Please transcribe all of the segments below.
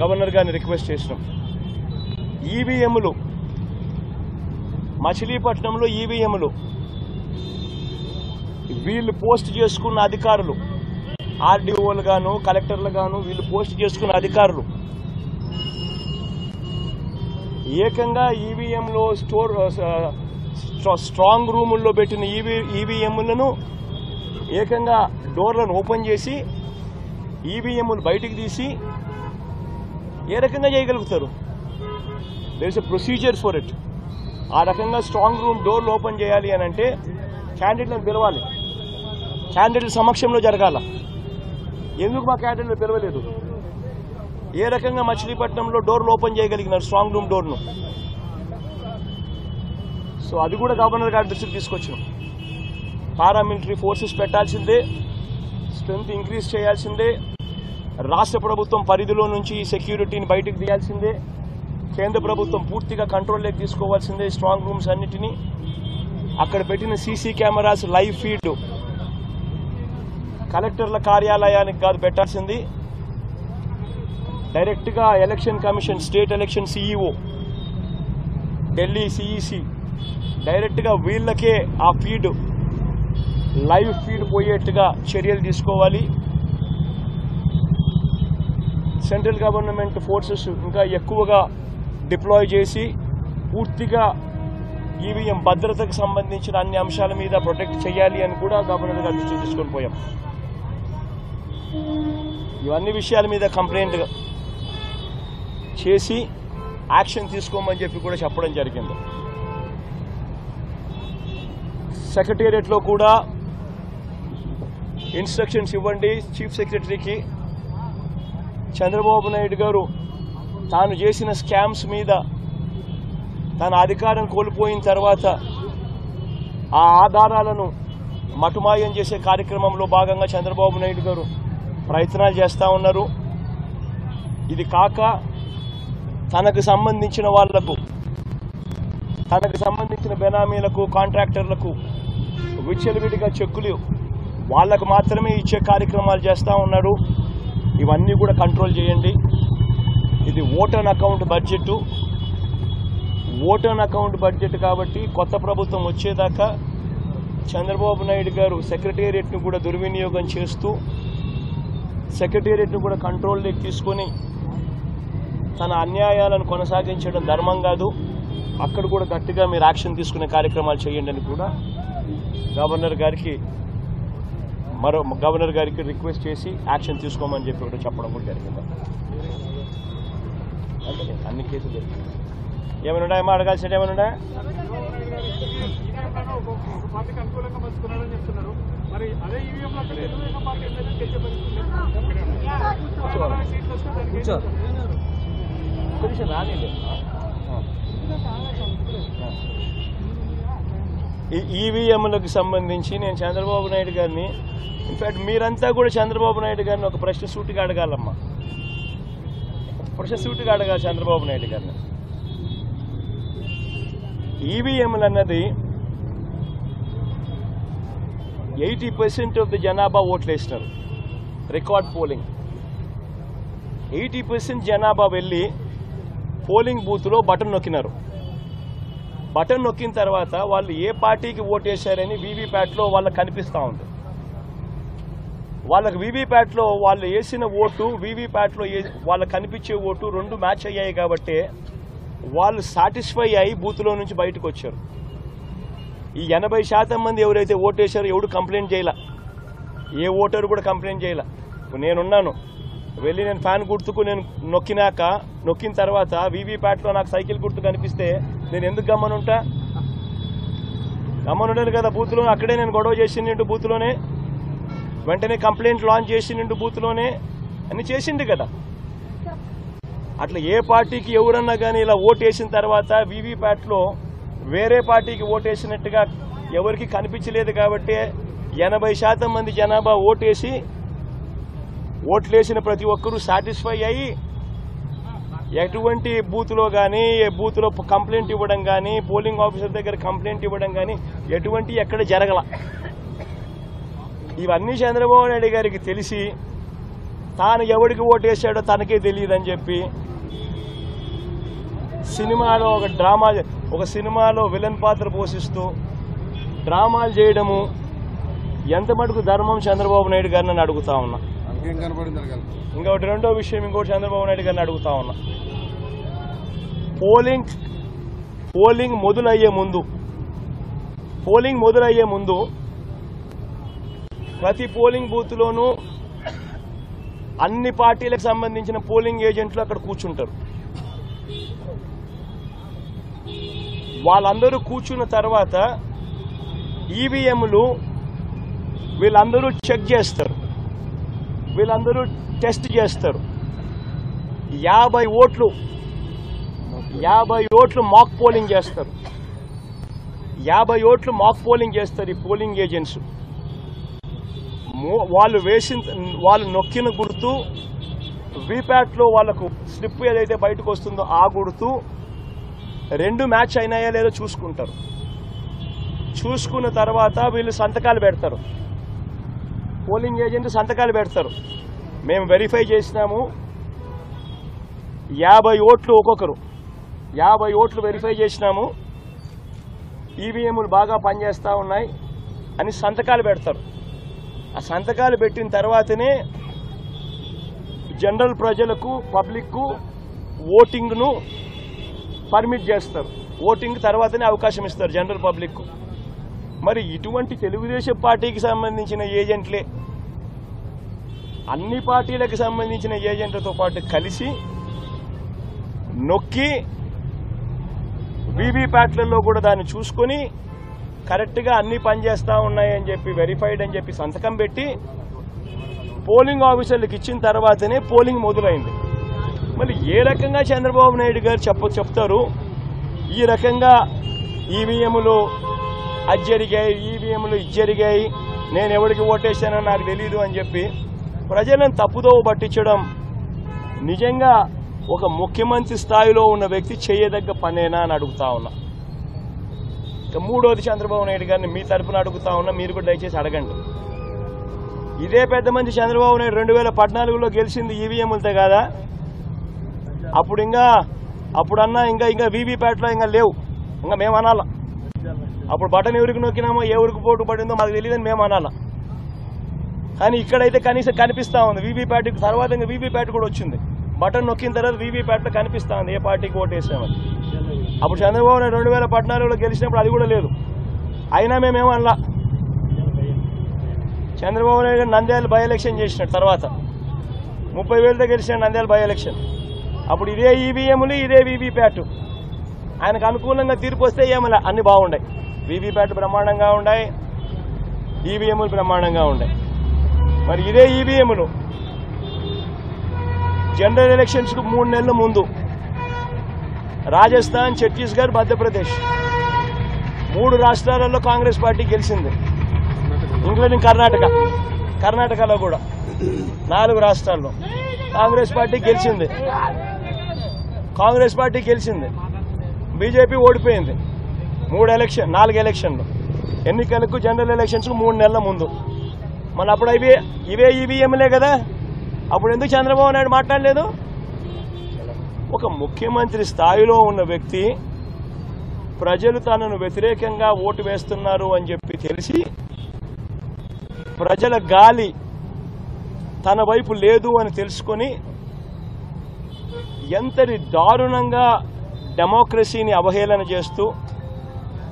Governor గారిని request చేసినాం. ఈవీఎంలు మచిలీపట్నంలో ఈవీఎంలు వీళ్ళు పోస్ట్ చేసుకున్న అధికారులు, ఆర్డీఓలు గాను కలెక్టర్లు గాను వీళ్ళు పోస్ట్ చేసుకున్న అధికారులు ఏకంగా ఈవీఎంలో స్ట్రాంగ్ రూముల్లో పెట్టిన ఈవీఎంలను ఏకంగా డోర్లను ఓపెన్ చేసి ఈవీఎంలు బయటికి తీసి ఏ రకంగా చేయగలుగుతారు? There is a procedure for it. ఆ రకంగా స్ట్రాంగ్ రూమ్ డోర్లు ఓపెన్ చేయాలి అని అంటే క్యాండిడేట్లను పిలవాలి, క్యాండిడేట్ల సమక్షంలో జరగాల. ఎందుకు మా క్యాండిడేట్లు పిలవలేదు? ఏ రకంగా మచిలీపట్నంలో డోర్లు ఓపెన్ చేయగలిగినారు స్ట్రాంగ్ రూమ్ డోర్ను? సో అది కూడా గవర్నర్ గారి దృష్టికి తీసుకొచ్చినాం. పారామిలిటరీ ఫోర్సెస్ పెట్టాల్సిందే, స్ట్రెంత్ ఇంక్రీజ్ చేయాల్సిందే, రాష్ట్ర ప్రభుత్వం పరిధిలో నుంచి సెక్యూరిటీని బయటకు తీయాల్సిందే, కేంద్ర ప్రభుత్వం పూర్తిగా కంట్రోల్లోకి తీసుకోవాల్సిందే స్ట్రాంగ్ రూమ్స్ అన్నిటినీ. అక్కడ పెట్టిన సీసీ కెమెరాస్ లైవ్ ఫీడ్ కలెక్టర్ల కార్యాలయానికి కాదు పెట్టాల్సింది, డైరెక్ట్గా election commission, state election CEO, Delhi CEC డైరెక్ట్గా వీళ్ళకే ఆ ఫీడ్ లైవ్ ఫీడ్ పోయేట్టుగా చర్యలు తీసుకోవాలి. సెంట్రల్ గవర్నమెంట్ ఫోర్సెస్ ఇంకా ఎక్కువగా డిప్లాయ్ చేసి పూర్తిగా ఈవీఎం భద్రతకు సంబంధించిన అన్ని అంశాల మీద ప్రొటెక్ట్ చేయాలి అని కూడా గవర్నర్ గారు దృష్టికి తీసుకొని పోయాం. ఇవన్నీ విషయాల మీద కంప్లైంట్ చేసి యాక్షన్ తీసుకోమని చెప్పి కూడా చెప్పడం జరిగింది. సెక్రటేరియట్లో కూడా ఇన్స్ట్రక్షన్స్ ఇవ్వండి చీఫ్ సెక్రటరీకి. చంద్రబాబు నాయుడు గారు తాను చేసిన స్కామ్స్ మీద తన అధికారం కోల్పోయిన తర్వాత ఆ ఆధారాలను మటుమాయం చేసే కార్యక్రమంలో భాగంగా చంద్రబాబు నాయుడు గారు ప్రయత్నాలు చేస్తూ ఉన్నారు. ఇది కాక తనకు సంబంధించిన వాళ్లకు, తనకు సంబంధించిన బెనామీలకు, కాంట్రాక్టర్లకు విచ్చలవిడిగా చెక్కులు వాళ్లకు మాత్రమే ఇచ్చే కార్యక్రమాలు చేస్తూ ఉన్నాడు. ఇవన్నీ కూడా కంట్రోల్ చేయండి. ఇది vote on account budget, vote on account budget కాబట్టి కొత్త ప్రభుత్వం వచ్చేదాకా చంద్రబాబు నాయుడు గారు సెక్రటేరియట్ను కూడా దుర్వినియోగం చేస్తూ సెక్రటేరియట్ను కూడా కంట్రోల్లోకి తీసుకొని తన అన్యాయాలను కొనసాగించడం ధర్మం కాదు. అక్కడ కూడా గట్టిగా మీరు యాక్షన్ తీసుకునే కార్యక్రమాలు చేయండి అని కూడా గవర్నర్ గారికి రిక్వెస్ట్ చేసి యాక్షన్ తీసుకోమని చెప్పి కూడా చెప్పడం కూడా జరిగింది. అన్ని కేసులు జరిగింది. ఏమైనా ఉన్నాయా? అడగాల్సిన ఏమైనా ఉన్నాయా? ఈ ఈవీఎంలకు సంబంధించి నేను చంద్రబాబు నాయుడు గారిని, ఇన్ఫాక్ట్ మీరంతా కూడా చంద్రబాబు నాయుడు గారిని ఒక ప్రశ్న సూటిగా అడగాలమ్మా, ప్రశ్న సూటిగా అడగాలి చంద్రబాబు నాయుడు గారిని. ఈవీఎంలు అన్నది 80% ఆఫ్ ది జనాభా ఓట్లు వేసినారు. రికార్డ్ పోలింగ్ 80% జనాభా వెళ్ళి పోలింగ్ బూత్లో బటన్ నొక్కినారు. బటన్ నొక్కిన తర్వాత వాళ్ళు ఏ పార్టీకి ఓటేశారని వీవీప్యాట్లో వాళ్ళకి కనిపిస్తూ ఉంది. వాళ్ళకి వీవీప్యాట్లో వాళ్ళు వేసిన ఓటు, వీవీప్యాట్లో వాళ్ళకి కనిపించే ఓటు రెండు మ్యాచ్ అయ్యాయి కాబట్టి వాళ్ళు సాటిస్ఫై అయ్యి బూత్లో నుంచి బయటకు వచ్చారు. ఈ 80% మంది ఎవరైతే ఓటేశారో ఎవడు కంప్లైంట్ చేయాల, ఏ ఓటరు కూడా కంప్లైంట్ చేయాల. నేనున్నాను, వెళ్ళి నేను ఫ్యాన్ గుర్తుకు నేను నొక్కిన తర్వాత వీవీప్యాట్లో నాకు సైకిల్ గుర్తు కనిపిస్తే నేను ఎందుకు గమ్మనుంటా? గమ్మనుంటాను కదా. బూత్లో అక్కడే నేను గొడవ చేసిండు, బూత్లోనే వెంటనే కంప్లైంట్ లాంచ్ చేసిండు, బూత్లోనే అన్ని చేసిండు కదా. అట్లా ఏ పార్టీకి ఎవరన్నా కానీ ఇలా ఓటేసిన తర్వాత వీవీప్యాట్లో వేరే పార్టీకి ఓటేసినట్టుగా ఎవరికి కనిపించలేదు కాబట్టి 80% మంది జనాభా ఓట్లేసిన ప్రతి ఒక్కరూ సాటిస్ఫై అయ్యి ఎటువంటి బూత్లో కానీ, బూత్లో కంప్లైంట్ ఇవ్వడం కానీ, పోలింగ్ ఆఫీసర్ దగ్గర కంప్లైంట్ ఇవ్వడం కానీ ఎటువంటి ఎక్కడ జరగల. ఇవన్నీ చంద్రబాబు నాయుడు గారికి తెలిసి తాను ఎవరికి ఓటేసాడో తనకే తెలియదని చెప్పి సినిమాలో ఒక సినిమాలో విలన్ పాత్ర పోషిస్తూ డ్రామాలు చేయడము ఎంత మటుకు ధర్మం చంద్రబాబు నాయుడు గారిని అడుగుతా ఉన్నా. ఇంకొకటి రెండో విషయం, ఇంకోటి చంద్రబాబు నాయుడు గారిని అడుగుతా ఉన్నా. పోలింగ్ మొదలయ్యే ముందు ప్రతి పోలింగ్ బూత్లోనూ అన్ని పార్టీలకు సంబంధించిన పోలింగ్ ఏజెంట్లు అక్కడ కూర్చుంటారు. వాళ్ళందరూ కూర్చున్న తర్వాత ఈవీఎంలు వీళ్ళందరూ చెక్ చేస్తారు, వీళ్ళందరూ టెస్ట్ చేస్తారు. 50 ఓట్లు మాక్ పోలింగ్ చేస్తారు. 50 ఓట్లు మాక్ పోలింగ్ చేస్తారు ఈ పోలింగ్ ఏజెంట్స్. వాళ్ళు నొక్కిన గుర్తు వీప్యాట్లో వాళ్ళకు స్లిప్ ఏదైతే బయటకు వస్తుందో ఆ గుర్తు 2 మ్యాచ్ అయినాయా లేదో చూసుకుంటారు. చూసుకున్న తర్వాత వీళ్ళు సంతకాలు పెడతారు, పోలింగ్ ఏజెంట్ సంతకాలు పెడతారు. మేము వెరిఫై చేసినాము, 50 ఓట్లు ఒక్కొక్కరు 50 ఓట్లు వెరిఫై చేసినాము, ఈవీఎంలు బాగా పనిచేస్తూ ఉన్నాయి అని సంతకాలు పెడతారు. ఆ సంతకాలు పెట్టిన తర్వాతనే జనరల్ ప్రజలకు పబ్లిక్కు ఓటింగ్ను పర్మిట్ చేస్తారు. ఓటింగ్ తర్వాతనే అవకాశం ఇస్తారు జనరల్ పబ్లిక్కు. మరి ఇటువంటి తెలుగుదేశం పార్టీకి సంబంధించిన ఏజెంట్లే అన్ని పార్టీలకు సంబంధించిన ఏజెంట్లతో పాటు కలిసి నొక్కి వీవీప్యాట్లలో కూడా దాన్ని చూసుకొని కరెక్ట్గా అన్ని పనిచేస్తూ ఉన్నాయని చెప్పి వెరిఫైడ్ అని చెప్పి సంతకం పెట్టి పోలింగ్ ఆఫీసర్లకు ఇచ్చిన తర్వాతనే పోలింగ్ మొదలైంది. మళ్ళీ ఏ రకంగా చంద్రబాబు నాయుడు గారు చెప్తారు ఈ రకంగా ఈవీఎంలు అది జరిగాయి, ఈవీఎంలు ఇది జరిగాయి, నేను ఎవరికి ఓటేసానో నాకు తెలియదు అని చెప్పి ప్రజలను తప్పుదోవ పట్టించడం నిజంగా ఒక ముఖ్యమంత్రి స్థాయిలో ఉన్న వ్యక్తి చేయదగ్గ పనేనా అని అడుగుతా ఉన్నా. ఇక మూడోది చంద్రబాబు నాయుడు గారిని మీ తరఫున అడుగుతా ఉన్నా, మీరు కూడా దయచేసి అడగండి. ఇదే పెద్ద మంది చంద్రబాబు నాయుడు 2014లో గెలిచింది ఈవీఎంలతో కాదా? అప్పుడన్నా ఇంకా వీవీప్యాట్లో ఇంకా లేవు, ఇంకా మేము అనాలా. అప్పుడు బటన్ ఎవరికి నొక్కినామో ఎవరికి పోటు పడిందో మాకు తెలియదని మేము అనాలా. కానీ ఇక్కడైతే కనీసం కనిపిస్తూ ఉంది. వీవీప్యాట్ తర్వాత ఇంకా వీవీప్యాట్ కూడా వచ్చింది. బటన్ నొక్కిన తర్వాత వీవీప్యాట్లో కనిపిస్తూ ఉంది ఏ పార్టీకి ఓటు వేసామని. అప్పుడు చంద్రబాబు నాయుడు 2014లో గెలిచినప్పుడు అది కూడా లేదు, అయినా మేమేమో అనలా. చంద్రబాబు నాయుడు నంద్యాల బై ఎలక్షన్ చేసినాడు, తర్వాత 30,000తో గెలిచినాడు నంద్యాల బై ఎలక్షన్. అప్పుడు ఇదే ఈవీఎంలు ఇదే వీవీప్యాట్. ఆయనకు అనుకూలంగా తీర్పు వస్తే ఏమలా అన్ని బాగుండాయి. వీవీప్యాట్ బ్రహ్మాండంగా ఉన్నాయి, ఈవీఎంలు బ్రహ్మాండంగా ఉన్నాయి. మరి ఇదే ఈవీఎంలు జనరల్ ఎలక్షన్స్కు 3 నెలల ముందు రాజస్థాన్, ఛత్తీస్గఢ్, మధ్యప్రదేశ్ 3 రాష్ట్రాలలో కాంగ్రెస్ పార్టీ గెలిచింది, ఇంక్లూడింగ్ కర్ణాటకలో కూడా 4 రాష్ట్రాల్లో కాంగ్రెస్ పార్టీ గెలిచింది. బీజేపీ ఓడిపోయింది 4 ఎలక్షన్లు. ఎన్నికలకు జనరల్ ఎలక్షన్స్కు 3 నెలల ముందు. మళ్ళీ అప్పుడు ఇవే ఈవీఎంలే కదా. అప్పుడు ఎందుకు చంద్రబాబు నాయుడు మాట్లాడలేదు? ఒక ముఖ్యమంత్రి స్థాయిలో ఉన్న వ్యక్తి ప్రజలు తనను వ్యతిరేకంగా ఓటు వేస్తున్నారు అని చెప్పి తెలిసి ప్రజల గాలి తన వైపు లేదు అని తెలుసుకొని ఎంతటి దారుణంగా డెమోక్రసీని అవహేళన చేస్తూ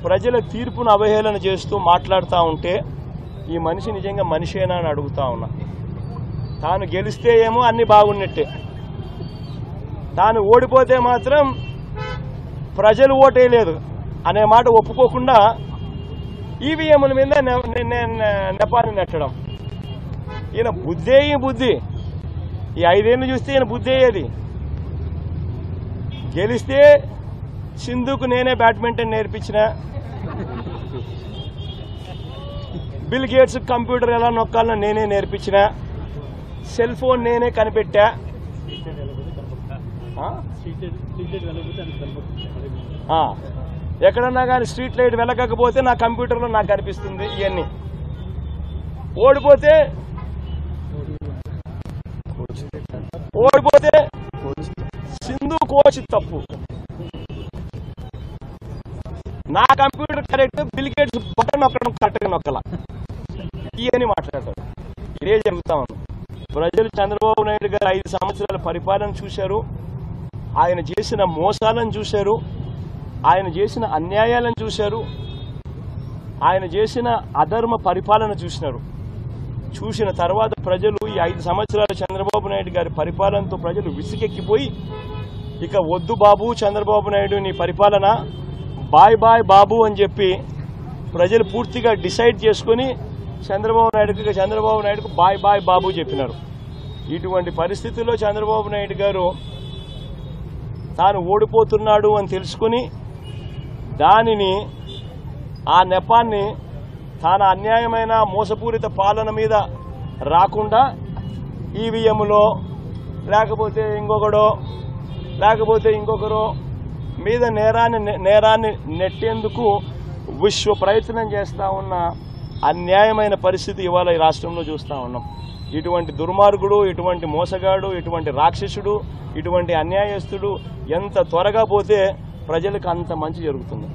ప్రజల తీర్పును అవహేళన చేస్తూ మాట్లాడుతూ ఉంటే ఈ మనిషి నిజంగా మనిషేనా అని అడుగుతా ఉన్నా. తాను గెలిస్తే ఏమో అన్ని బాగున్నట్టే, తాను ఓడిపోతే మాత్రం ప్రజలు ఓటేయలేదు అనే మాట ఒప్పుకోకుండా ఈవీఎంల మీద నెపాన్ని నెట్టడం. ఈయన బుద్ధి ఈ 5 ఏళ్ళు చూస్తే ఈయన బుద్ధి అయ్యేది. గెలిస్తే సింధుకు నేనే బ్యాడ్మింటన్ నేర్పించిన, బిల్ గేట్స్ కంప్యూటర్ ఎలా నొక్కాలని నేనే నేర్పించిన, సెల్ ఫోన్ నేనే కనిపెట్టా. ఎక్కడన్నా కానీ స్ట్రీట్ లైట్ వెలగకపోతే నా కంప్యూటర్లో నాకు కనిపిస్తుంది. ఇవన్నీ ఓడిపోతే ఓడిపోతే సింధు కోచ్ తప్పు, నా computer correct, bill gates button నొక్కడం కరెక్ట్గా నొక్కల అని మాట్లాడతారు. ఇదే జరుగుతా ఉంది. ప్రజలు చంద్రబాబు నాయుడు గారు 5 సంవత్సరాల పరిపాలన చూశారు, ఆయన చేసిన మోసాలను చూశారు, ఆయన చేసిన అన్యాయాలను చూశారు, ఆయన చేసిన అధర్మ పరిపాలన చూసినారు. చూసిన తర్వాత ప్రజలు ఈ 5 సంవత్సరాల చంద్రబాబు నాయుడు గారి పరిపాలనతో ప్రజలు విసిగెక్కిపోయి ఇక వద్దు బాబు చంద్రబాబు నాయుడు నీ పరిపాలన, బాయ్ బాయ్ బాబు అని చెప్పి ప్రజలు పూర్తిగా డిసైడ్ చేసుకుని చంద్రబాబు నాయుడుకు బాయ్ బాయ్ బాబు చెప్పినారు. ఇటువంటి పరిస్థితుల్లో చంద్రబాబు నాయుడు గారు తాను ఓడిపోతున్నాడు అని తెలుసుకుని దానిని ఆ నెపాన్ని తాను అన్యాయమైన మోసపూరిత పాలన మీద రాకుండా ఈవీఎంలో లేకపోతే ఇంకొకరో మీద నేరాన్ని నెట్టేందుకు విశ్వ ప్రయత్నం చేస్తూ ఉన్న అన్యాయమైన పరిస్థితి ఇవాళ ఈ రాష్ట్రంలో చూస్తూ ఉన్నాం. ఇటువంటి దుర్మార్గుడు, ఇటువంటి మోసగాడు, ఇటువంటి రాక్షసుడు, ఇటువంటి అన్యాయస్తుడు ఎంత త్వరగా పోతే ప్రజలకు అంత మంచి జరుగుతుంది.